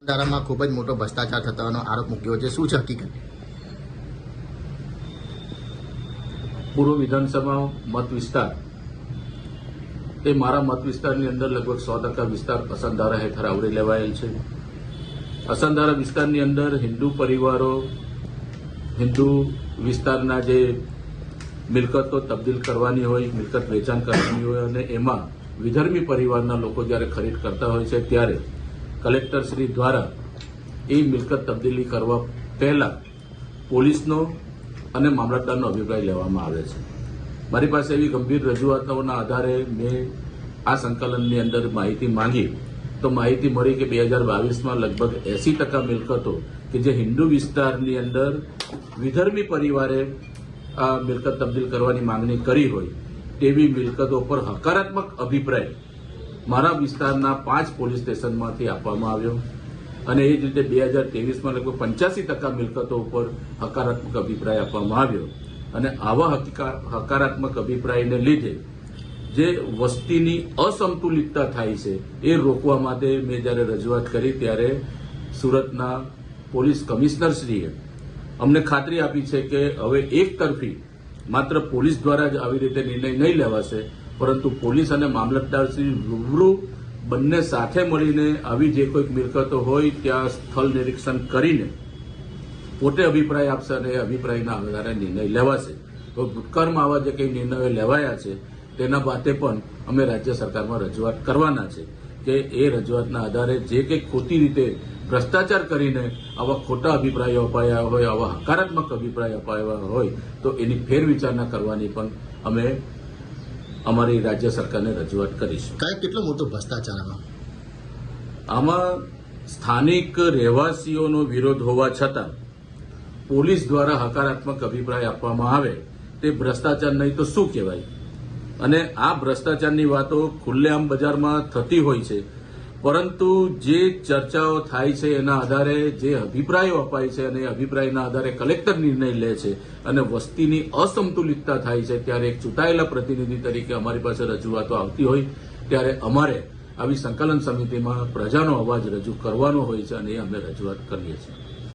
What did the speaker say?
ધારામાં ખૂબ જ મોટો ભ્રષ્ટાચાર થવાનો આરોપ મૂક્યો છે, શું છે હકીકત? પૂર્વ વિધાનસભા મત વિસ્તાર એ મારા મત વિસ્તારની અંદર લગભગ 100% વિસ્તાર અસંધારા હેઠળ આવરી લેવાયેલ છે. અસંધારા વિસ્તારની અંદર હિન્દુ પરિવારો, હિન્દુ વિસ્તારના જે મિલકતો તબદીલ કરવાની હોય, મિલકત વેચાણ કરવાની હોય અને એમાં વિધર્મી પરિવારના લોકો જ્યારે ખરીદ કરતા હોય છે ત્યારે કલેક્ટર શ્રી દ્વારા એ મિલકત તબદીલી કરવા પહેલા પોલીસનો અને મામલતદારનો અભિપ્રાય લેવામાં આવે છે. મારી પાસે એવી ગંભીર રજૂઆતોના આધારે મેં આ સંકલનની અંદર માહિતી માંગી તો માહિતી મળી કે 2022માં લગભગ 80% મિલકતો કે જે હિન્દુ વિસ્તારની અંદર વિધર્મી પરિવારે આ મિલકત તબદીલ કરવાની માંગણી કરી હોય તેવી મિલકતો પર હકારાત્મક અભિપ્રાય મારા વિસ્તારના 5 પોલીસ સ્ટેશનમાંથી આપવામાં આવ્યો અને એ જ રીતે 2023માં લગભગ 85% મિલકતો ઉપર હકારાત્મક અભિપ્રાય આપવામાં આવ્યો અને આવા હકારાત્મક અભિપ્રાયને લીધે જે વસ્તીની અસંતુલિતતા થાય છે એ રોકવા માટે મેં જ્યારે રજૂઆત કરી ત્યારે સુરતના પોલીસ કમિશનરશ્રીએ અમને ખાતરી આપી છે કે હવે એક તરફી માત્ર પોલીસ દ્વારા જ આવી રીતે નિર્ણય નહીં લેવાશે, પરંતુ પોલીસ અને મામલતદારશ્રી રૂબરૂ બંને સાથે મળીને આવી જે કોઈક મિલકતો હોય ત્યાં સ્થળ નિરીક્ષણ કરીને પોતે અભિપ્રાય આપશે અને એ અભિપ્રાયના આધારે નિર્ણય લેવાશે. તો ભૂતકાળમાં આવા જે કંઈ નિર્ણયો લેવાયા છે તેના બાબતે પણ અમે રાજ્ય સરકારમાં રજૂઆત કરવાના છે કે એ રજૂઆતના આધારે જે કંઈક ખોટી રીતે ભ્રષ્ટાચાર કરીને આવા ખોટા અભિપ્રાયો અપાયા હોય, આવા હકારાત્મક અભિપ્રાય અપાયા હોય તો એની ફેરવિચારણા કરવાની પણ અમે અમારી રાજ્ય સરકારને રજૂઆત કરીશું. કેટલો મોટો ભ્રષ્ટાચાર આમાં સ્થાનિક રહેવાસીઓનો વિરોધ હોવા છતાં પોલીસ દ્વારા હકારાત્મક અભિપ્રાય આપવામાં આવે તે ભ્રષ્ટાચાર નહીં તો શું કહેવાય? અને આ ભ્રષ્ટાચારની વાતો ખુલ્લેઆમ બજારમાં થતી હોય છે, પરંતુ જે ચર્ચાઓ થાય છે એના આધારે જે અભિપ્રાયો અપાય છે અને અભિપ્રાયના આધારે કલેક્ટર નિર્ણય લે છે અને વસ્તીની અસંતુલિતતા થાય છે ત્યારે એક ચૂંટાયેલા પ્રતિનિધિ તરીકે અમારી પાસે રજૂઆતો આવતી હોય ત્યારે અમારે આવી સંકલન સમિતિમાં પ્રજાનો અવાજ રજૂ કરવાનો હોય છે અને એ અમે રજૂઆત કરીએ છીએ.